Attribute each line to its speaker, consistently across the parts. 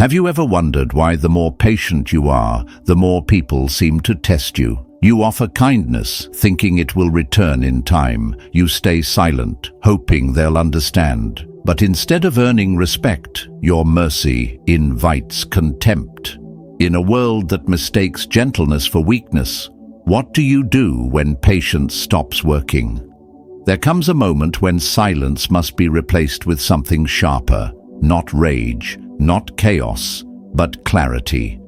Speaker 1: Have you ever wondered why the more patient you are, the more people seem to test you? You offer kindness, thinking it will return in time. You stay silent, hoping they'll understand. But instead of earning respect, your mercy invites contempt. In a world that mistakes gentleness for weakness, what do you do when patience stops working? There comes a moment when silence must be replaced with something sharper, not rage, not chaos, but clarity.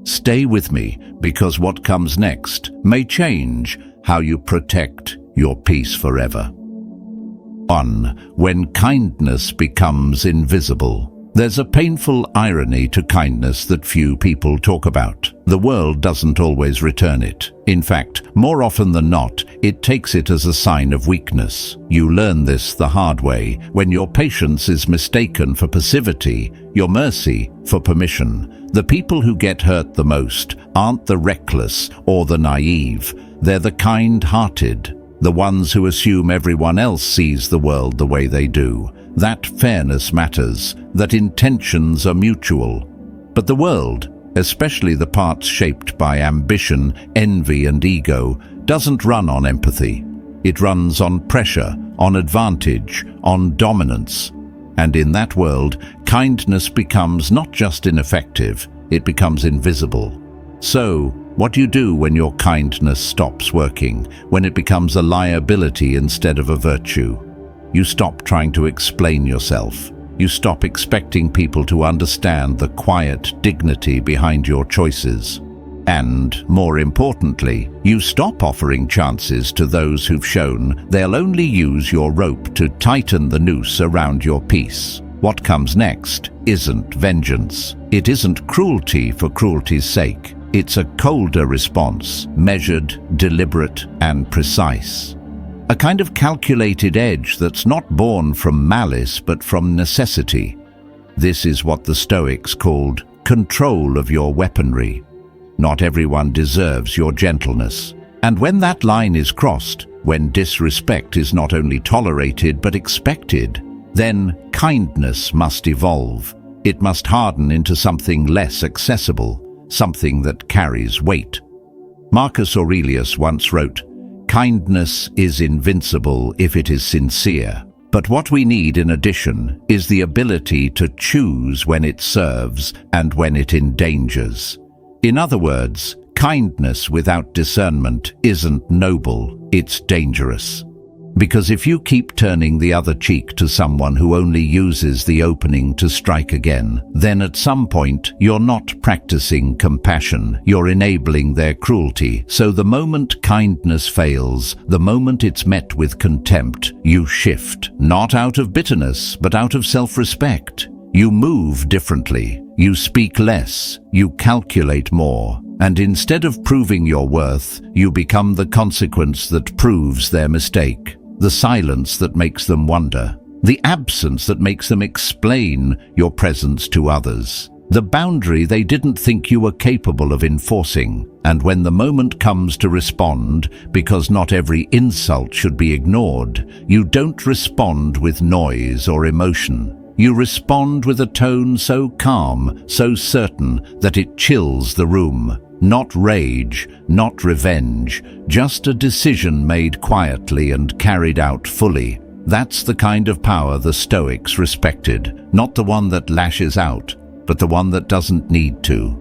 Speaker 1: Stay with me, because what comes next may change how you protect your peace forever. 1. When kindness becomes invisible. There's a painful irony to kindness that few people talk about. The world doesn't always return it. In fact, more often than not, it takes it as a sign of weakness. You learn this the hard way, when your patience is mistaken for passivity, your mercy for permission. The people who get hurt the most aren't the reckless or the naive. They're the kind-hearted, the ones who assume everyone else sees the world the way they do. That fairness matters, that intentions are mutual. But the world, especially the parts shaped by ambition, envy and ego, doesn't run on empathy. It runs on pressure, on advantage, on dominance. And in that world, kindness becomes not just ineffective, it becomes invisible. So, what do you do when your kindness stops working, when it becomes a liability instead of a virtue? You stop trying to explain yourself. You stop expecting people to understand the quiet dignity behind your choices. And, more importantly, you stop offering chances to those who've shown they'll only use your rope to tighten the noose around your peace. What comes next isn't vengeance. It isn't cruelty for cruelty's sake. It's a colder response, measured, deliberate, and precise. A kind of calculated edge that's not born from malice but from necessity. This is what the Stoics called control of your weaponry. Not everyone deserves your gentleness. And when that line is crossed, when disrespect is not only tolerated but expected, then kindness must evolve. It must harden into something less accessible, something that carries weight. Marcus Aurelius once wrote, "Kindness is invincible if it is sincere. But what we need in addition is the ability to choose when it serves and when it endangers." In other words, kindness without discernment isn't noble, it's dangerous. Because if you keep turning the other cheek to someone who only uses the opening to strike again, then at some point you're not practicing compassion, you're enabling their cruelty. So the moment kindness fails, the moment it's met with contempt, you shift, not out of bitterness, but out of self-respect. You move differently, you speak less, you calculate more. And instead of proving your worth, you become the consequence that proves their mistake. The silence that makes them wonder. The absence that makes them explain your presence to others. The boundary they didn't think you were capable of enforcing. And when the moment comes to respond, because not every insult should be ignored, you don't respond with noise or emotion. You respond with a tone so calm, so certain, that it chills the room. Not rage, not revenge, just a decision made quietly and carried out fully. That's the kind of power the Stoics respected, not the one that lashes out, but the one that doesn't need to.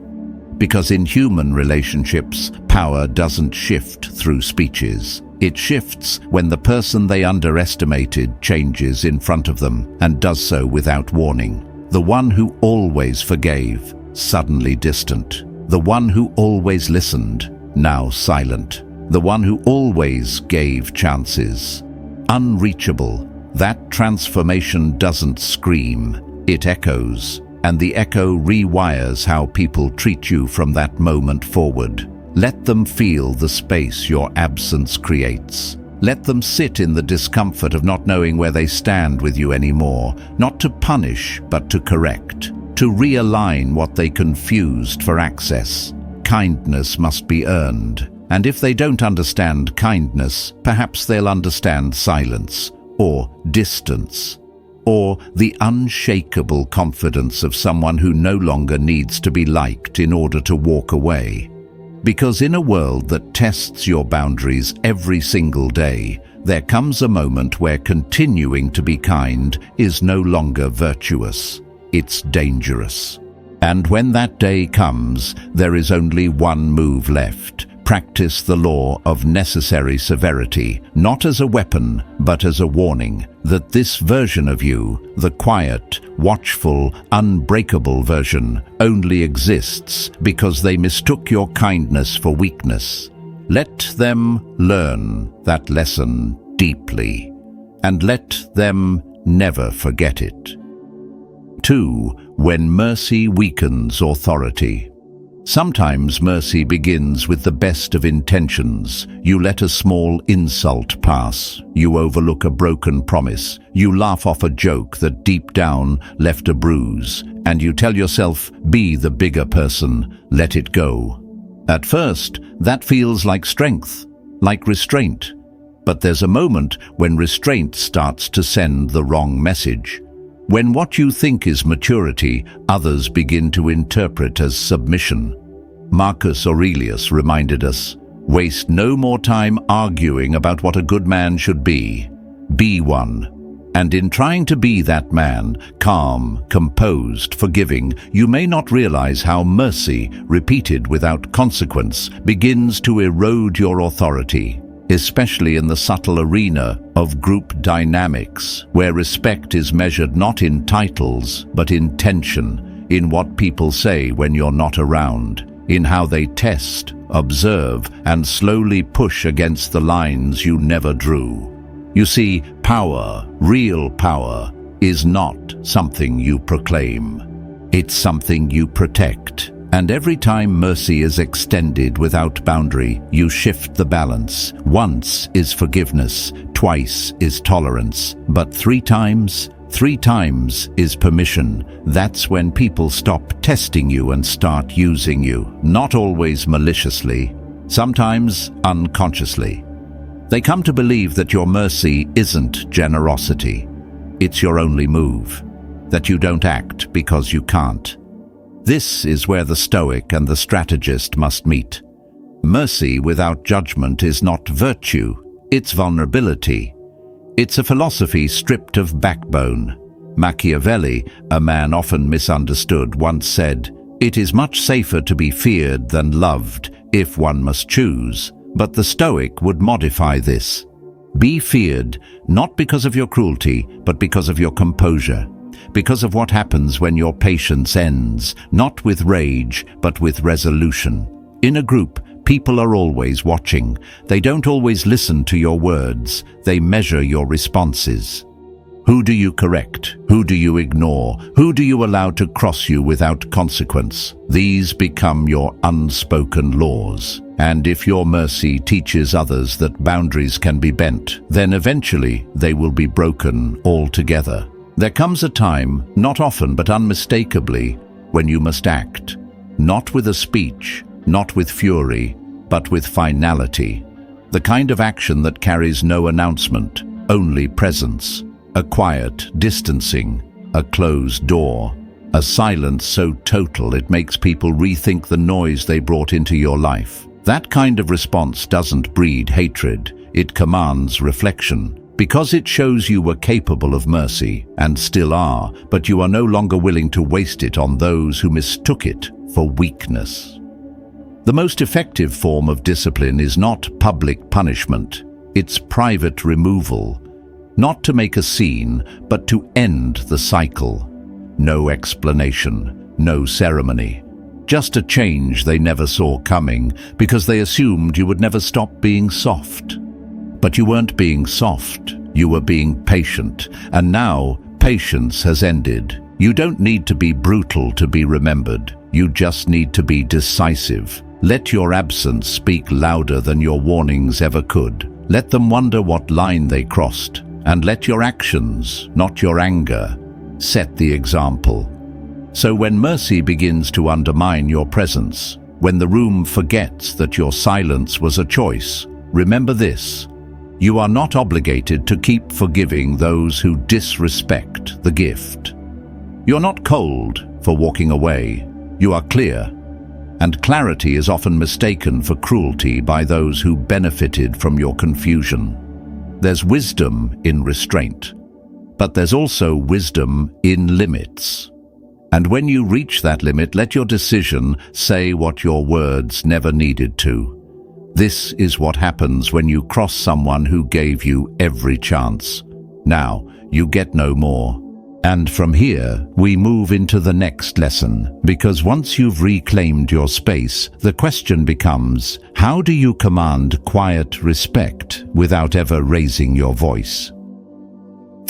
Speaker 1: Because in human relationships, power doesn't shift through speeches. It shifts when the person they underestimated changes in front of them and does so without warning. The one who always forgave, suddenly distant. The one who always listened, now silent. The one who always gave chances, unreachable. That transformation doesn't scream, it echoes. And the echo rewires how people treat you from that moment forward. Let them feel the space your absence creates. Let them sit in the discomfort of not knowing where they stand with you anymore, not to punish, but to correct. To realign what they confused for access. Kindness must be earned, and if they don't understand kindness, perhaps they'll understand silence or distance. or the unshakable confidence of someone who no longer needs to be liked in order to walk away. Because in a world that tests your boundaries every single day, there comes a moment where continuing to be kind is no longer virtuous. It's dangerous. And when that day comes, there is only one move left. Practice the law of necessary severity, not as a weapon, but as a warning that this version of you, the quiet, watchful, unbreakable version, only exists because they mistook your kindness for weakness. Let them learn that lesson deeply, and let them never forget it. 2. When mercy weakens authority. Sometimes mercy begins with the best of intentions. You let a small insult pass. You overlook a broken promise. You laugh off a joke that deep down left a bruise. And you tell yourself, be the bigger person, let it go. At first, that feels like strength, like restraint. But there's a moment when restraint starts to send the wrong message. When what you think is maturity, others begin to interpret as submission. Marcus Aurelius reminded us, waste no more time arguing about what a good man should be. Be one. And in trying to be that man, calm, composed, forgiving, you may not realize how mercy, repeated without consequence, begins to erode your authority. Especially in the subtle arena of group dynamics, where respect is measured not in titles, but in tension, in what people say when you're not around, in how they test, observe, and slowly push against the lines you never drew. You see, power, real power, is not something you proclaim. It's something you protect. And every time mercy is extended without boundary, you shift the balance. Once is forgiveness, twice is tolerance, but three times is permission. That's when people stop testing you and start using you, not always maliciously, sometimes unconsciously. They come to believe that your mercy isn't generosity. It's your only move, that you don't act because you can't. This is where the Stoic and the strategist must meet. Mercy without judgment is not virtue, it's vulnerability. It's a philosophy stripped of backbone. Machiavelli, a man often misunderstood, once said, "It is much safer to be feared than loved, if one must choose." But the Stoic would modify this. Be feared, not because of your cruelty, but because of your composure. Because of what happens when your patience ends, not with rage, but with resolution. In a group, people are always watching. They don't always listen to your words. They measure your responses. Who do you correct? Who do you ignore? Who do you allow to cross you without consequence? These become your unspoken laws. And if your mercy teaches others that boundaries can be bent, then eventually they will be broken altogether. There comes a time, not often but unmistakably, when you must act, not with a speech, not with fury, but with finality. The kind of action that carries no announcement, only presence, a quiet distancing, a closed door, a silence so total it makes people rethink the noise they brought into your life. That kind of response doesn't breed hatred, it commands reflection. Because it shows you were capable of mercy, and still are, but you are no longer willing to waste it on those who mistook it for weakness. The most effective form of discipline is not public punishment, it's private removal. Not to make a scene, but to end the cycle. No explanation, no ceremony. Just a change they never saw coming, because they assumed you would never stop being soft. But you weren't being soft, you were being patient, and now patience has ended. You don't need to be brutal to be remembered, you just need to be decisive. Let your absence speak louder than your warnings ever could. Let them wonder what line they crossed, and let your actions, not your anger, set the example. So when mercy begins to undermine your presence, when the room forgets that your silence was a choice, remember this. You are not obligated to keep forgiving those who disrespect the gift. You're not cold for walking away. You are clear. And clarity is often mistaken for cruelty by those who benefited from your confusion. There's wisdom in restraint, but there's also wisdom in limits. And when you reach that limit, let your decision say what your words never needed to. This is what happens when you cross someone who gave you every chance. Now, you get no more. And from here, we move into the next lesson, because once you've reclaimed your space, the question becomes, how do you command quiet respect without ever raising your voice?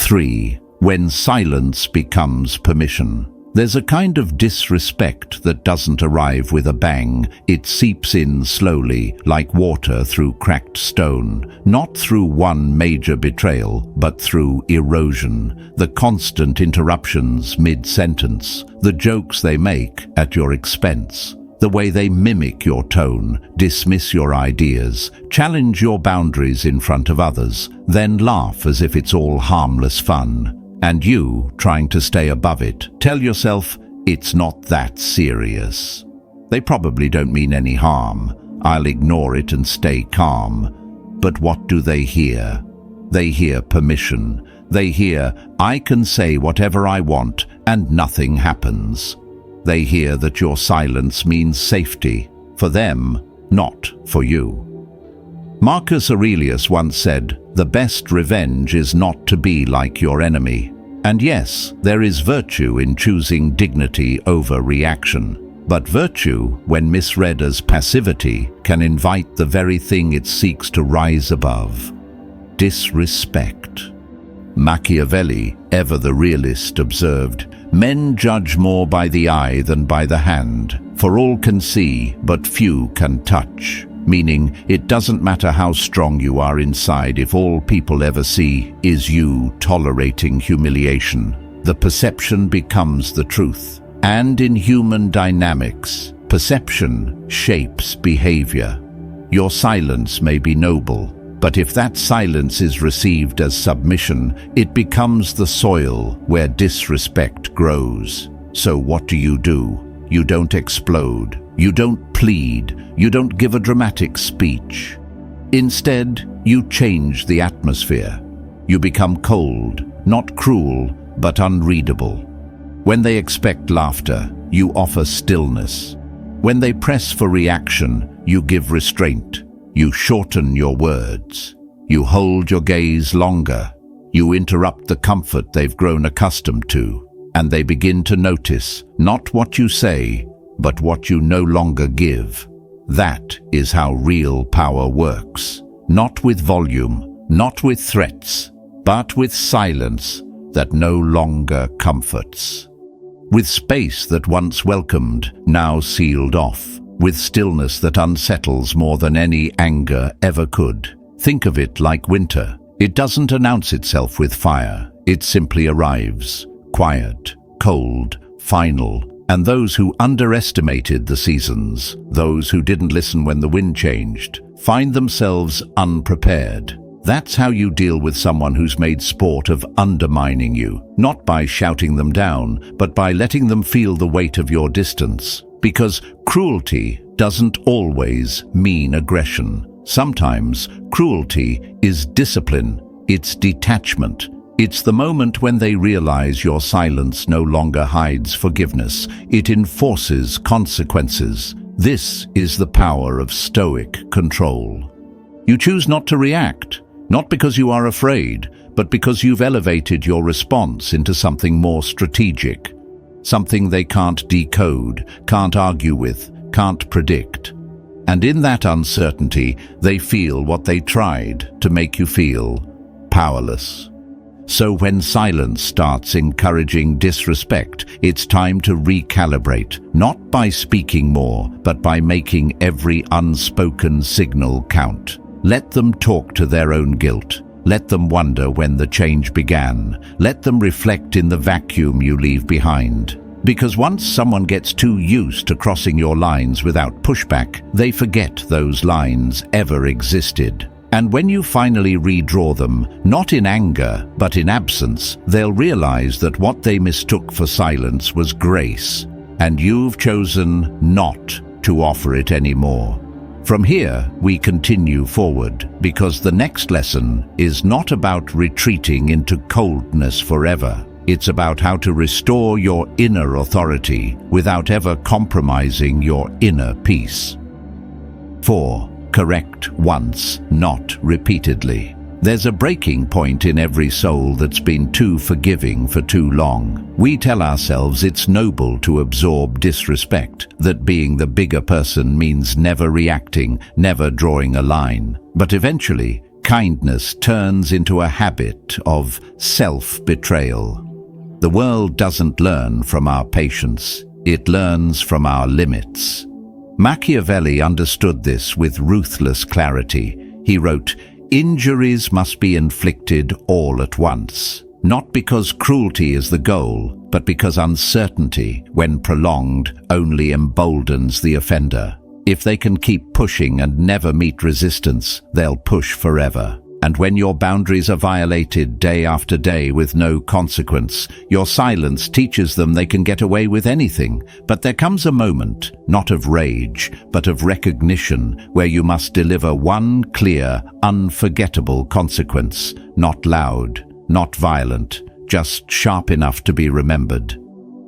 Speaker 1: 3. When silence becomes permission. There's a kind of disrespect that doesn't arrive with a bang. It seeps in slowly, like water through cracked stone, not through one major betrayal, but through erosion, the constant interruptions mid-sentence, the jokes they make at your expense, the way they mimic your tone, dismiss your ideas, challenge your boundaries in front of others, then laugh as if it's all harmless fun. And you, trying to stay above it, tell yourself, it's not that serious. They probably don't mean any harm. I'll ignore it and stay calm. But what do they hear? They hear permission. They hear, I can say whatever I want and nothing happens. They hear that your silence means safety, for them, not for you. Marcus Aurelius once said, the best revenge is not to be like your enemy. And yes, there is virtue in choosing dignity over reaction. But virtue, when misread as passivity, can invite the very thing it seeks to rise above: disrespect. Machiavelli, ever the realist, observed, men judge more by the eye than by the hand, for all can see, but few can touch. Meaning, it doesn't matter how strong you are inside if all people ever see is you tolerating humiliation. The perception becomes the truth. And in human dynamics, perception shapes behavior. Your silence may be noble, but if that silence is received as submission, it becomes the soil where disrespect grows. So what do? You don't explode. You don't plead. You don't give a dramatic speech. Instead, you change the atmosphere. You become cold, not cruel, but unreadable. When they expect laughter, you offer stillness. When they press for reaction, you give restraint. You shorten your words. You hold your gaze longer. You interrupt the comfort they've grown accustomed to, and they begin to notice not what you say, but what you no longer give. That is how real power works. Not with volume, not with threats, but with silence that no longer comforts. With space that once welcomed, now sealed off. With stillness that unsettles more than any anger ever could. Think of it like winter. It doesn't announce itself with fire. It simply arrives. Quiet, cold, final. And those who underestimated the seasons, those who didn't listen when the wind changed, find themselves unprepared. That's how you deal with someone who's made sport of undermining you, not by shouting them down, but by letting them feel the weight of your distance. Because cruelty doesn't always mean aggression. Sometimes cruelty is discipline, it's detachment. It's the moment when they realize your silence no longer hides forgiveness. It enforces consequences. This is the power of Stoic control. You choose not to react, not because you are afraid, but because you've elevated your response into something more strategic. Something they can't decode, can't argue with, can't predict. And in that uncertainty, they feel what they tried to make you feel: powerless. So when silence starts encouraging disrespect, it's time to recalibrate, not by speaking more, but by making every unspoken signal count. Let them talk to their own guilt. Let them wonder when the change began. Let them reflect in the vacuum you leave behind. Because once someone gets too used to crossing your lines without pushback, they forget those lines ever existed. And when you finally redraw them, not in anger, but in absence, they'll realize that what they mistook for silence was grace, and you've chosen not to offer it anymore. From here, we continue forward, because the next lesson is not about retreating into coldness forever. It's about how to restore your inner authority without ever compromising your inner peace. 4. Correct once, not repeatedly. There's a breaking point in every soul that's been too forgiving for too long. We tell ourselves it's noble to absorb disrespect, that being the bigger person means never reacting, never drawing a line. But eventually, kindness turns into a habit of self-betrayal. The world doesn't learn from our patience, it learns from our limits. Machiavelli understood this with ruthless clarity. He wrote, "Injuries must be inflicted all at once, not because cruelty is the goal, but because uncertainty, when prolonged, only emboldens the offender. If they can keep pushing and never meet resistance, they'll push forever. And when your boundaries are violated day after day with no consequence, your silence teaches them they can get away with anything. But there comes a moment, not of rage, but of recognition, where you must deliver one clear, unforgettable consequence, not loud, not violent, just sharp enough to be remembered.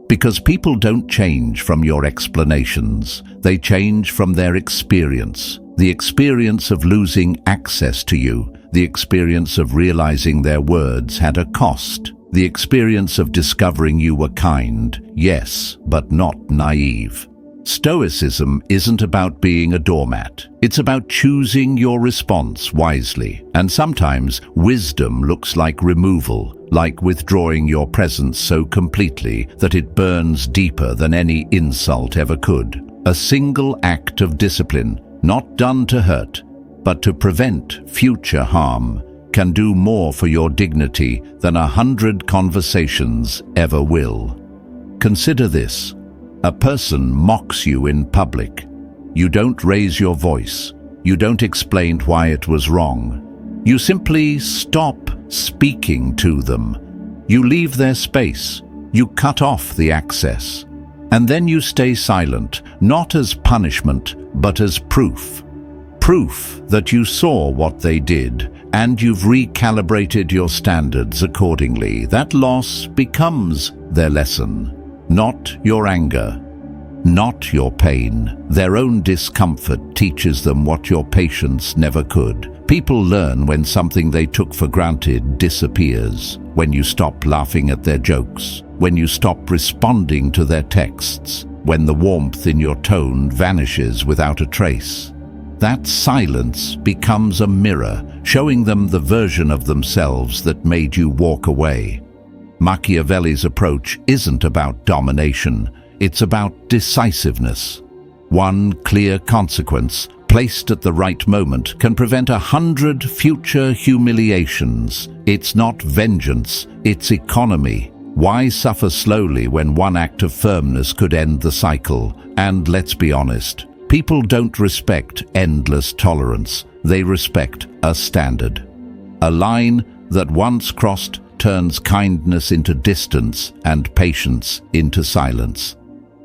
Speaker 1: Because people don't change from your explanations, they change from their experience. The experience of losing access to you, the experience of realizing their words had a cost, the experience of discovering you were kind, yes, but not naive. Stoicism isn't about being a doormat. It's about choosing your response wisely. And sometimes wisdom looks like removal, like withdrawing your presence so completely that it burns deeper than any insult ever could. A single act of discipline, not done to hurt, but to prevent future harm, can do more for your dignity than 100 conversations ever will. Consider this. A person mocks you in public. You don't raise your voice. You don't explain why it was wrong. You simply stop speaking to them. You leave their space. You cut off the access. And then you stay silent, not as punishment, but as proof. Proof that you saw what they did, and you've recalibrated your standards accordingly. That loss becomes their lesson, not your anger, not your pain. Their own discomfort teaches them what your patience never could. People learn when something they took for granted disappears, when you stop laughing at their jokes, when you stop responding to their texts, when the warmth in your tone vanishes without a trace. That silence becomes a mirror, showing them the version of themselves that made you walk away. Machiavelli's approach isn't about domination, it's about decisiveness. One clear consequence, placed at the right moment, can prevent 100 future humiliations. It's not vengeance, it's economy. Why suffer slowly when one act of firmness could end the cycle? And let's be honest, people don't respect endless tolerance. They respect a standard. A line that once crossed turns kindness into distance and patience into silence.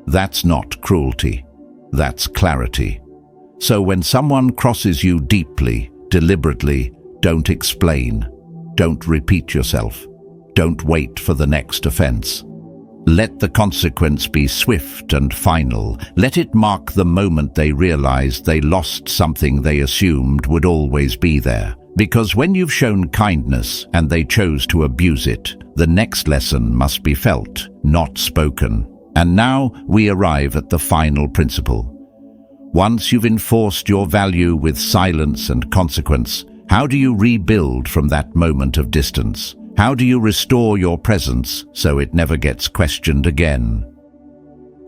Speaker 1: That's not cruelty. That's clarity. So when someone crosses you deeply, deliberately, don't explain. Don't repeat yourself. Don't wait for the next offense. Let the consequence be swift and final. Let it mark the moment they realized they lost something they assumed would always be there. Because when you've shown kindness and they chose to abuse it, the next lesson must be felt, not spoken. And now we arrive at the final principle. Once you've enforced your value with silence and consequence, how do you rebuild from that moment of distance? How do you restore your presence so it never gets questioned again?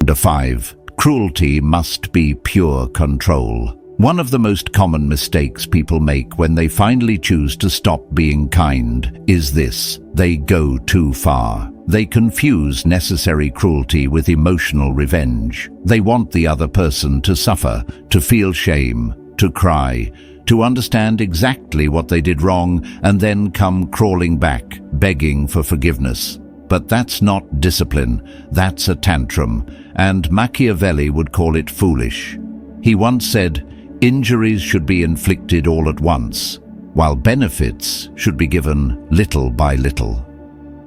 Speaker 1: 5. Cruelty must be pure control. One of the most common mistakes people make when they finally choose to stop being kind is this: they go too far. They confuse necessary cruelty with emotional revenge. They want the other person to suffer, to feel shame, to cry, to understand exactly what they did wrong and then come crawling back, begging for forgiveness. But that's not discipline, that's a tantrum, and Machiavelli would call it foolish. He once said, "Injuries should be inflicted all at once, while benefits should be given little by little."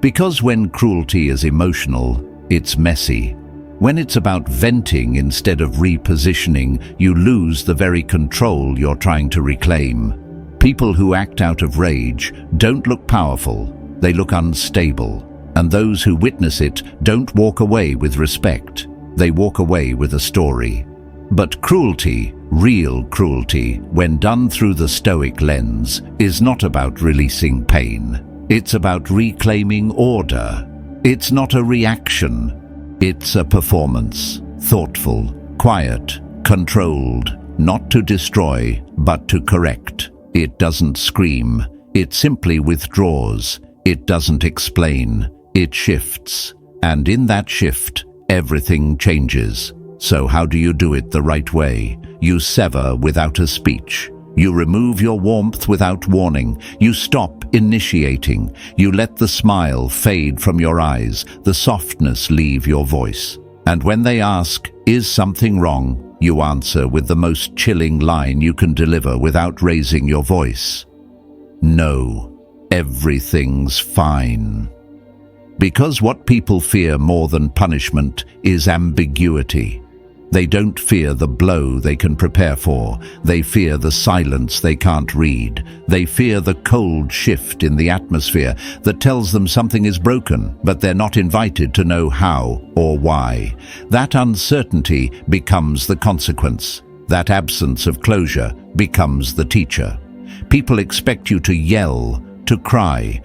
Speaker 1: Because when cruelty is emotional, it's messy. When it's about venting instead of repositioning, you lose the very control you're trying to reclaim. People who act out of rage don't look powerful, they look unstable. And those who witness it don't walk away with respect, they walk away with a story. But cruelty, real cruelty, when done through the Stoic lens, is not about releasing pain. It's about reclaiming order. It's not a reaction. It's a performance, thoughtful, quiet, controlled, not to destroy, but to correct. It doesn't scream, it simply withdraws. It doesn't explain, it shifts. And in that shift, everything changes. So how do you do it the right way? You sever without a speech. You remove your warmth without warning. You stop initiating. You let the smile fade from your eyes, the softness leave your voice. And when they ask, "Is something wrong?" you answer with the most chilling line you can deliver without raising your voice. "No, everything's fine." Because what people fear more than punishment is ambiguity. They don't fear the blow they can prepare for. They fear the silence they can't read. They fear the cold shift in the atmosphere that tells them something is broken, but they're not invited to know how or why. That uncertainty becomes the consequence. That absence of closure becomes the teacher. People expect you to yell, to cry,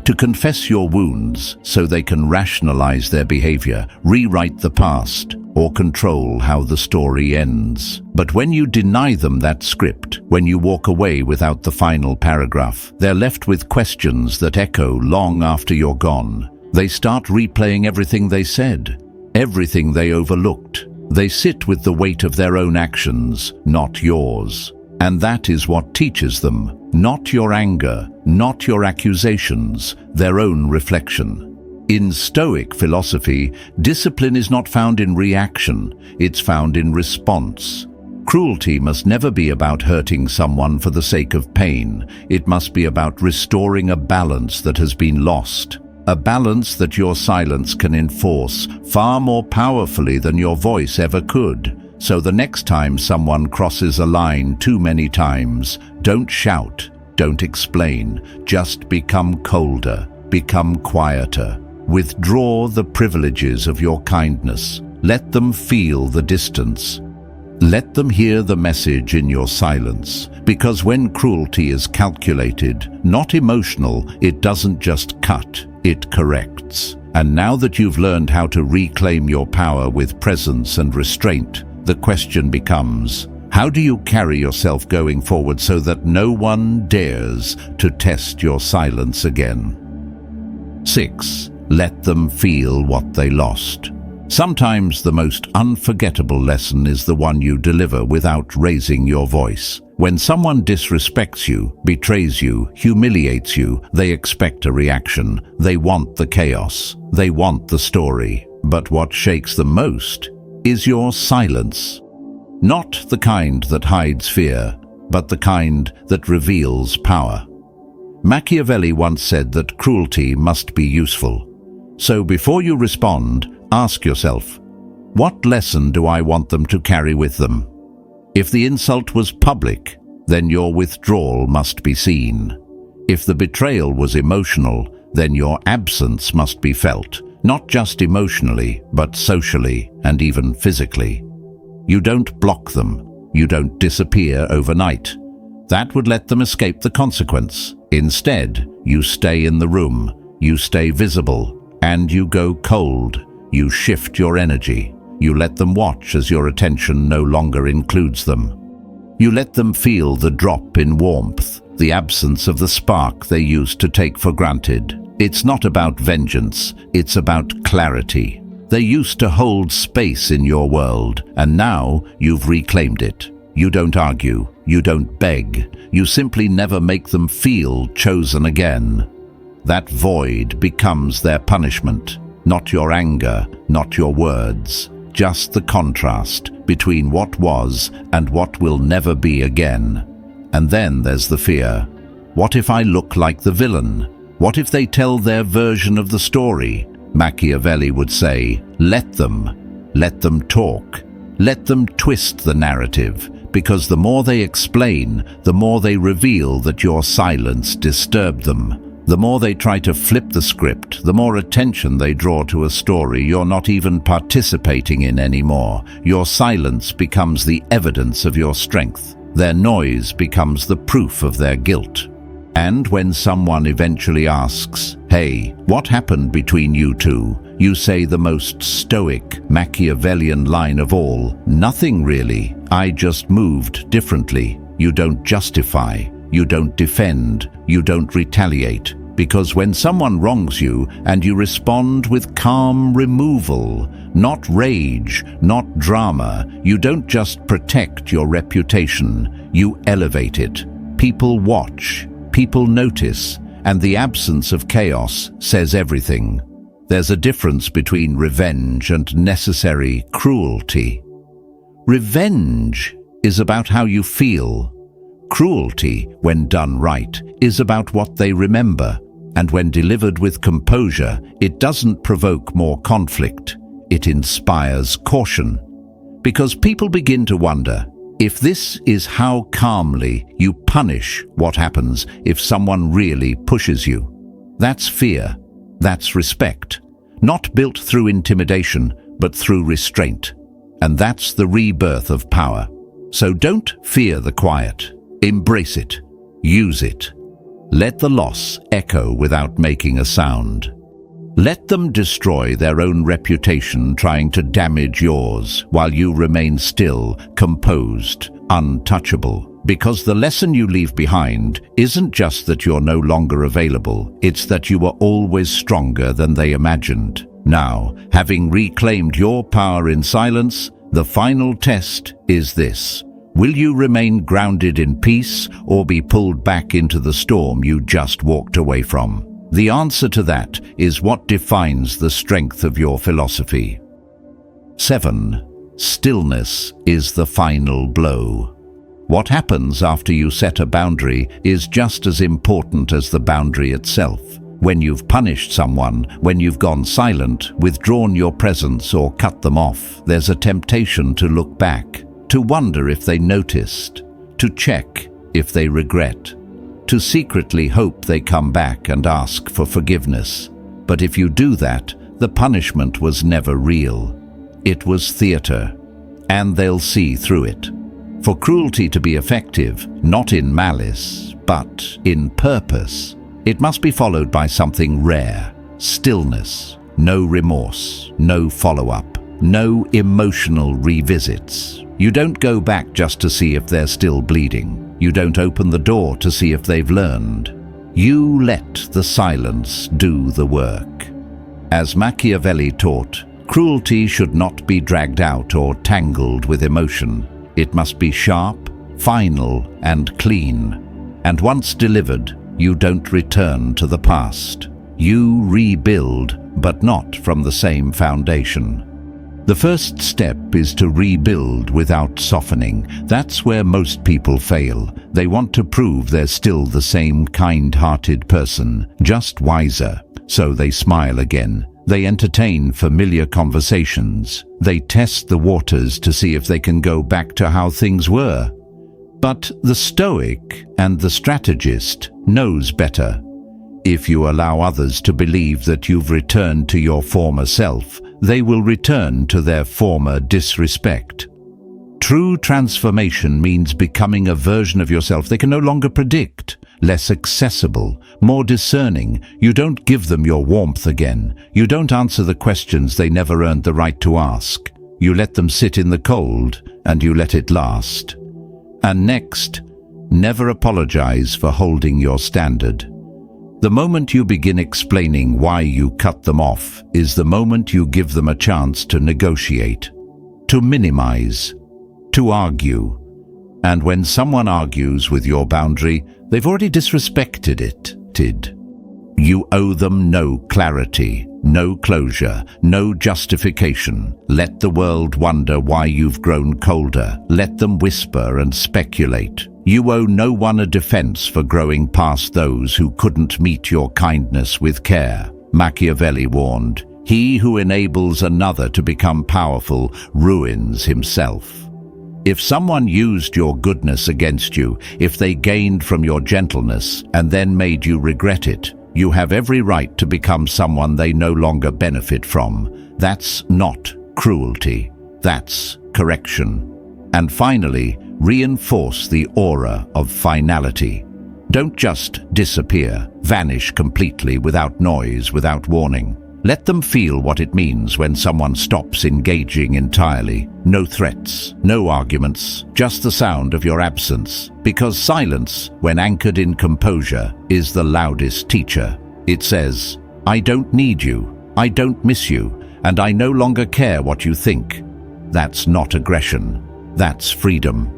Speaker 1: to confess your wounds so they can rationalize their behavior, rewrite the past, or control how the story ends. But when you deny them that script, when you walk away without the final paragraph, they're left with questions that echo long after you're gone. They start replaying everything they said, everything they overlooked. They sit with the weight of their own actions, not yours. And that is what teaches them, not your anger, not your accusations, their own reflection. In Stoic philosophy, discipline is not found in reaction, it's found in response. Cruelty must never be about hurting someone for the sake of pain. It must be about restoring a balance that has been lost. A balance that your silence can enforce far more powerfully than your voice ever could. So the next time someone crosses a line too many times, don't shout, don't explain, just become colder, become quieter. Withdraw the privileges of your kindness. Let them feel the distance. Let them hear the message in your silence. Because when cruelty is calculated, not emotional, it doesn't just cut, it corrects. And now that you've learned how to reclaim your power with presence and restraint, the question becomes, how do you carry yourself going forward so that no one dares to test your silence again? 6. Let them feel what they lost. Sometimes the most unforgettable lesson is the one you deliver without raising your voice. When someone disrespects you, betrays you, humiliates you, they expect a reaction. They want the chaos. They want the story. But what shakes them most is your silence. Not the kind that hides fear, but the kind that reveals power. Machiavelli once said that cruelty must be useful. So before you respond, ask yourself, what lesson do I want them to carry with them? If the insult was public, then your withdrawal must be seen. If the betrayal was emotional, then your absence must be felt. Not just emotionally, but socially and even physically. You don't block them. You don't disappear overnight. That would let them escape the consequence. Instead, you stay in the room, you stay visible, and you go cold. You shift your energy. You let them watch as your attention no longer includes them. You let them feel the drop in warmth, the absence of the spark they used to take for granted. It's not about vengeance, it's about clarity. They used to hold space in your world, and now you've reclaimed it. You don't argue, you don't beg, you simply never make them feel chosen again. That void becomes their punishment, not your anger, not your words, just the contrast between what was and what will never be again. And then there's the fear. What if I look like the villain? What if they tell their version of the story? Machiavelli would say, let them talk. Let them twist the narrative, because the more they explain, the more they reveal that your silence disturbed them. The more they try to flip the script, the more attention they draw to a story you're not even participating in anymore. Your silence becomes the evidence of your strength. Their noise becomes the proof of their guilt. And when someone eventually asks, "Hey, what happened between you two?" you say the most stoic, Machiavellian line of all, "Nothing really, I just moved differently." You don't justify, you don't defend, you don't retaliate. Because when someone wrongs you and you respond with calm removal, not rage, not drama, you don't just protect your reputation, you elevate it. People watch, people notice, and the absence of chaos says everything. There's a difference between revenge and necessary cruelty. Revenge is about how you feel. Cruelty, when done right, is about what they remember. And when delivered with composure, it doesn't provoke more conflict. It inspires caution. Because people begin to wonder, if this is how calmly you punish what happens if someone really pushes you. That's fear. That's respect. Not built through intimidation, but through restraint. And that's the rebirth of power. So don't fear the quiet. Embrace it. Use it. Let the loss echo without making a sound. Let them destroy their own reputation trying to damage yours while you remain still, composed, untouchable. Because the lesson you leave behind isn't just that you're no longer available, it's that you were always stronger than they imagined. Now, having reclaimed your power in silence, the final test is this. Will you remain grounded in peace or be pulled back into the storm you just walked away from? The answer to that is what defines the strength of your philosophy. 7. Stillness is the final blow. What happens after you set a boundary is just as important as the boundary itself. When you've punished someone, when you've gone silent, withdrawn your presence or cut them off, there's a temptation to look back, to wonder if they noticed, to check if they regret, to secretly hope they come back and ask for forgiveness. But if you do that, the punishment was never real. It was theater, and they'll see through it. For cruelty to be effective, not in malice, but in purpose, it must be followed by something rare: stillness, no remorse, no follow-up, no emotional revisits. You don't go back just to see if they're still bleeding. You don't open the door to see if they've learned. You let the silence do the work. As Machiavelli taught, cruelty should not be dragged out or tangled with emotion. It must be sharp, final, and clean. And once delivered, you don't return to the past. You rebuild, but not from the same foundation. The first step is to rebuild without softening. That's where most people fail. They want to prove they're still the same kind-hearted person, just wiser. So they smile again. They entertain familiar conversations. They test the waters to see if they can go back to how things were. But the Stoic and the strategist knows better. If you allow others to believe that you've returned to your former self, they will return to their former disrespect. True transformation means becoming a version of yourself they can no longer predict, less accessible, more discerning. You don't give them your warmth again. You don't answer the questions they never earned the right to ask. You let them sit in the cold, and you let it last. And next, never apologize for holding your standard. The moment you begin explaining why you cut them off is the moment you give them a chance to negotiate, to minimize, to argue. And when someone argues with your boundary, they've already disrespected it. You owe them no clarity, no closure, no justification. Let the world wonder why you've grown colder. Let them whisper and speculate. You owe no one a defense for growing past those who couldn't meet your kindness with care. Machiavelli warned, "He who enables another to become powerful ruins himself." If someone used your goodness against you, if they gained from your gentleness and then made you regret it, you have every right to become someone they no longer benefit from. That's not cruelty. That's correction. And finally, reinforce the aura of finality. Don't just disappear, vanish completely without noise, without warning. Let them feel what it means when someone stops engaging entirely. No threats, no arguments, just the sound of your absence. Because silence, when anchored in composure, is the loudest teacher. It says, "I don't need you, I don't miss you, and I no longer care what you think." That's not aggression, that's freedom.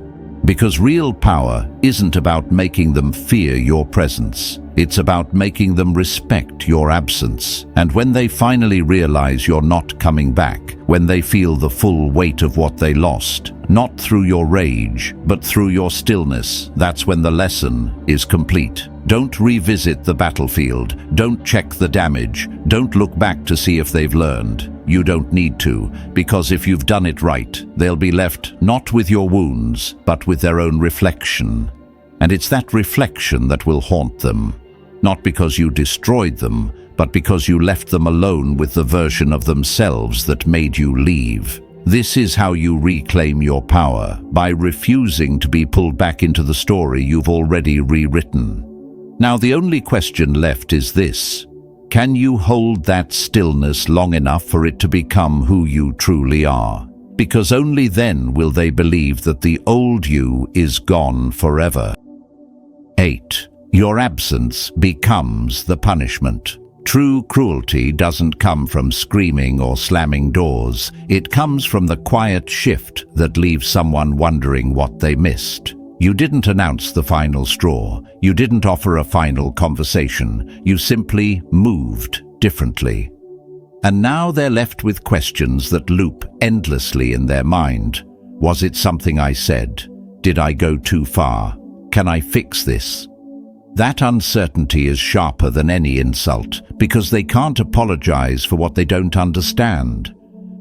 Speaker 1: Because real power isn't about making them fear your presence. It's about making them respect your absence. And when they finally realize you're not coming back, when they feel the full weight of what they lost, not through your rage, but through your stillness, that's when the lesson is complete. Don't revisit the battlefield. Don't check the damage. Don't look back to see if they've learned. You don't need to, because if you've done it right, they'll be left not with your wounds, but with their own reflection. And it's that reflection that will haunt them. Not because you destroyed them, but because you left them alone with the version of themselves that made you leave. This is how you reclaim your power, by refusing to be pulled back into the story you've already rewritten. Now the only question left is this: can you hold that stillness long enough for it to become who you truly are? Because only then will they believe that the old you is gone forever. 8. Your absence becomes the punishment. True cruelty doesn't come from screaming or slamming doors. It comes from the quiet shift that leaves someone wondering what they missed. You didn't announce the final straw. You didn't offer a final conversation. You simply moved differently. And now they're left with questions that loop endlessly in their mind. Was it something I said? Did I go too far? Can I fix this? That uncertainty is sharper than any insult, because they can't apologize for what they don't understand.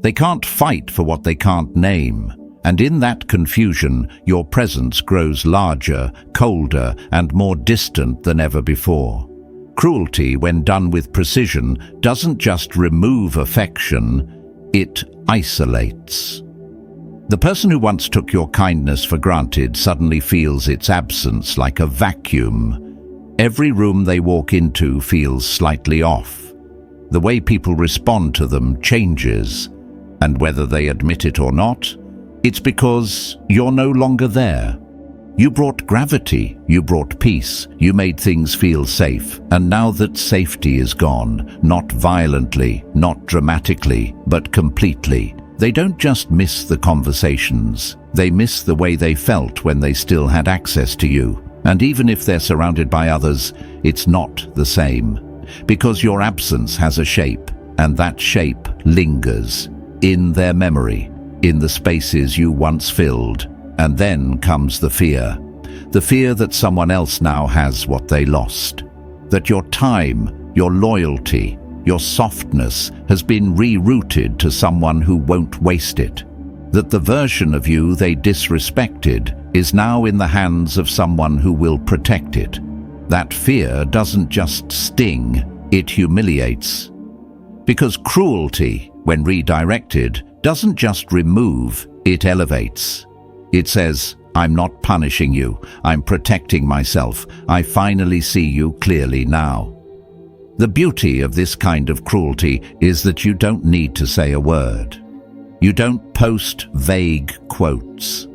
Speaker 1: They can't fight for what they can't name. And in that confusion, your presence grows larger, colder, and more distant than ever before. Cruelty, when done with precision, doesn't just remove affection, it isolates. The person who once took your kindness for granted suddenly feels its absence like a vacuum. Every room they walk into feels slightly off. The way people respond to them changes, and whether they admit it or not, it's because you're no longer there. You brought gravity, you brought peace, you made things feel safe, and now that safety is gone, not violently, not dramatically, but completely, they don't just miss the conversations, they miss the way they felt when they still had access to you. And even if they're surrounded by others, it's not the same. Because your absence has a shape, and that shape lingers in their memory, in the spaces you once filled. And then comes the fear that someone else now has what they lost. That your time, your loyalty, your softness has been rerouted to someone who won't waste it. That the version of you they disrespected is now in the hands of someone who will protect it. That fear doesn't just sting, it humiliates. Because cruelty, when redirected, doesn't just remove, it elevates. It says, I'm not punishing you, I'm protecting myself. I finally see you clearly now. The beauty of this kind of cruelty is that you don't need to say a word. You don't post vague quotes.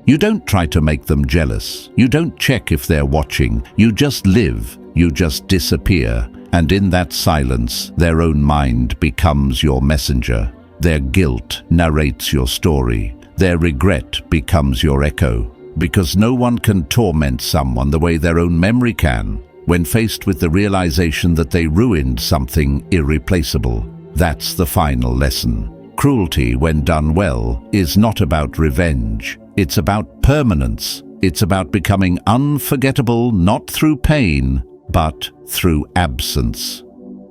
Speaker 1: You don't try to make them jealous. You don't check if they're watching. You just live. You just disappear. And in that silence, their own mind becomes your messenger. Their guilt narrates your story. Their regret becomes your echo. because no one can torment someone the way their own memory can, when faced with the realization that they ruined something irreplaceable. That's the final lesson. Cruelty, when done well, is not about revenge. It's about permanence. It's about becoming unforgettable, not through pain, but through absence.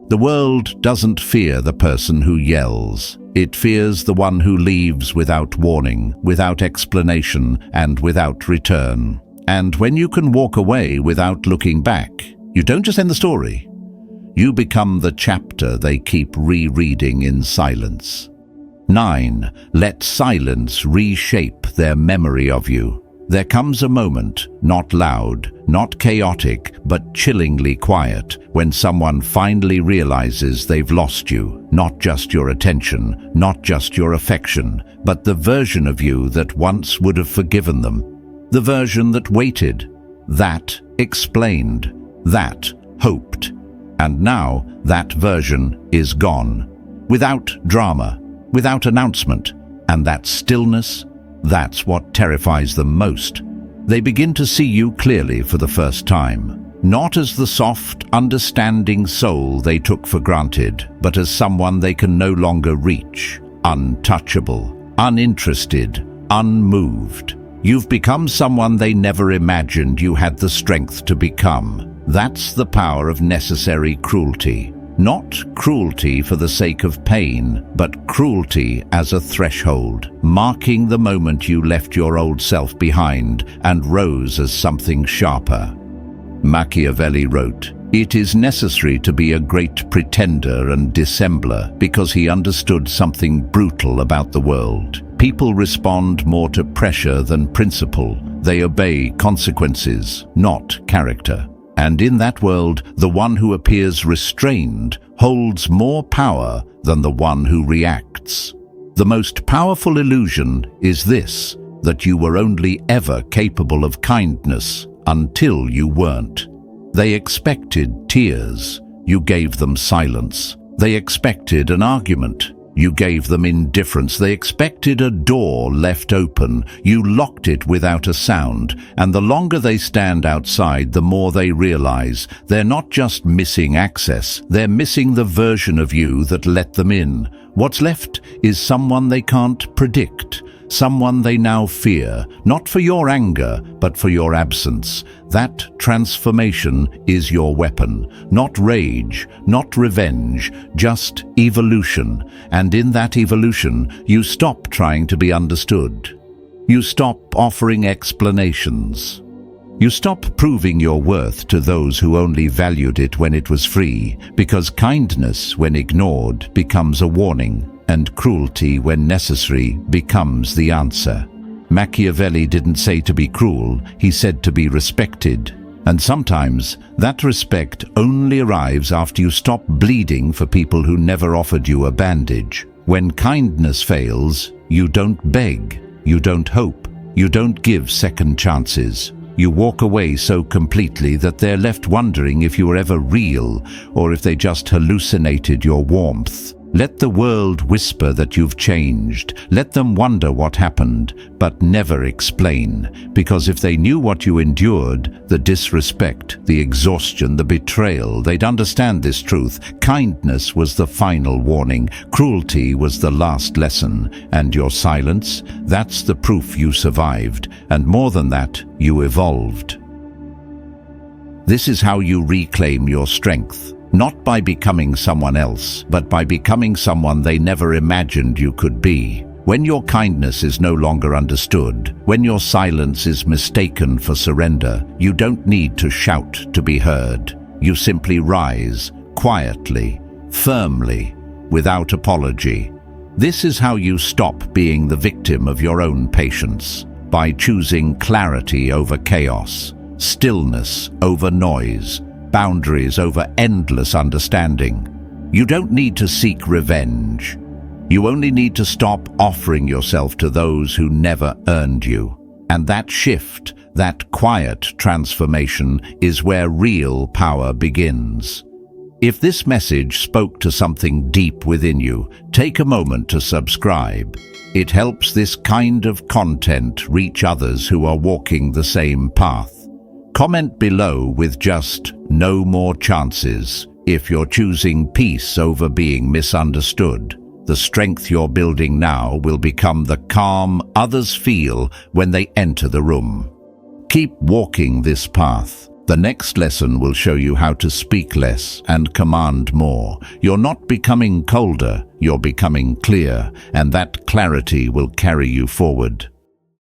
Speaker 1: The world doesn't fear the person who yells. It fears the one who leaves without warning, without explanation, and without return. And when you can walk away without looking back, you don't just end the story. You become the chapter they keep rereading in silence. 9. Let silence reshape their memory of you. There comes a moment, not loud, not chaotic, but chillingly quiet, when someone finally realizes they've lost you. Not just your attention, not just your affection, but the version of you that once would have forgiven them. The version that waited, that explained, that hoped. And now that version is gone. Without drama, without announcement, and that stillness, that's what terrifies them most. They begin to see you clearly for the first time, not as the soft, understanding soul they took for granted, but as someone they can no longer reach, untouchable, uninterested, unmoved. You've become someone they never imagined you had the strength to become. That's the power of necessary cruelty. Not cruelty for the sake of pain, but cruelty as a threshold, marking the moment you left your old self behind and rose as something sharper. Machiavelli wrote, "It is necessary to be a great pretender and dissembler because he understood something brutal about the world. People respond more to pressure than principle. They obey consequences, not character. And in that world, the one who appears restrained holds more power than the one who reacts. The most powerful illusion is this, that you were only ever capable of kindness until you weren't. They expected tears. You gave them silence. They expected an argument. You gave them indifference. They expected a door left open. You locked it without a sound. And the longer they stand outside, the more they realize they're not just missing access, they're missing the version of you that let them in. What's left is someone they can't predict, someone they now fear, not for your anger, but for your absence. That transformation is your weapon, not rage, not revenge, just evolution. And in that evolution, you stop trying to be understood. You stop offering explanations. You stop proving your worth to those who only valued it when it was free, because kindness, when ignored, becomes a warning, and cruelty, when necessary, becomes the answer. Machiavelli didn't say to be cruel, he said to be respected. And sometimes that respect only arrives after you stop bleeding for people who never offered you a bandage. When kindness fails, you don't beg, you don't hope, you don't give second chances. You walk away so completely that they're left wondering if you were ever real or if they just hallucinated your warmth. Let the world whisper that you've changed. Let them wonder what happened, but never explain. Because if they knew what you endured, the disrespect, the exhaustion, the betrayal, they'd understand this truth. Kindness was the final warning. Cruelty was the last lesson. And your silence, that's the proof you survived. And more than that, you evolved. This is how you reclaim your strength. Not by becoming someone else, but by becoming someone they never imagined you could be. When your kindness is no longer understood, when your silence is mistaken for surrender, you don't need to shout to be heard. You simply rise, quietly, firmly, without apology. This is how you stop being the victim of your own patience, by choosing clarity over chaos, stillness over noise, boundaries over endless understanding. You don't need to seek revenge. You only need to stop offering yourself to those who never earned you. And that shift, that quiet transformation, is where real power begins. If this message spoke to something deep within you, take a moment to subscribe. It helps this kind of content reach others who are walking the same path. Comment below with just "no more chances" if you're choosing peace over being misunderstood. The strength you're building now will become the calm others feel when they enter the room. Keep walking this path. The next lesson will show you how to speak less and command more. You're not becoming colder, you're becoming clear, and that clarity will carry you forward.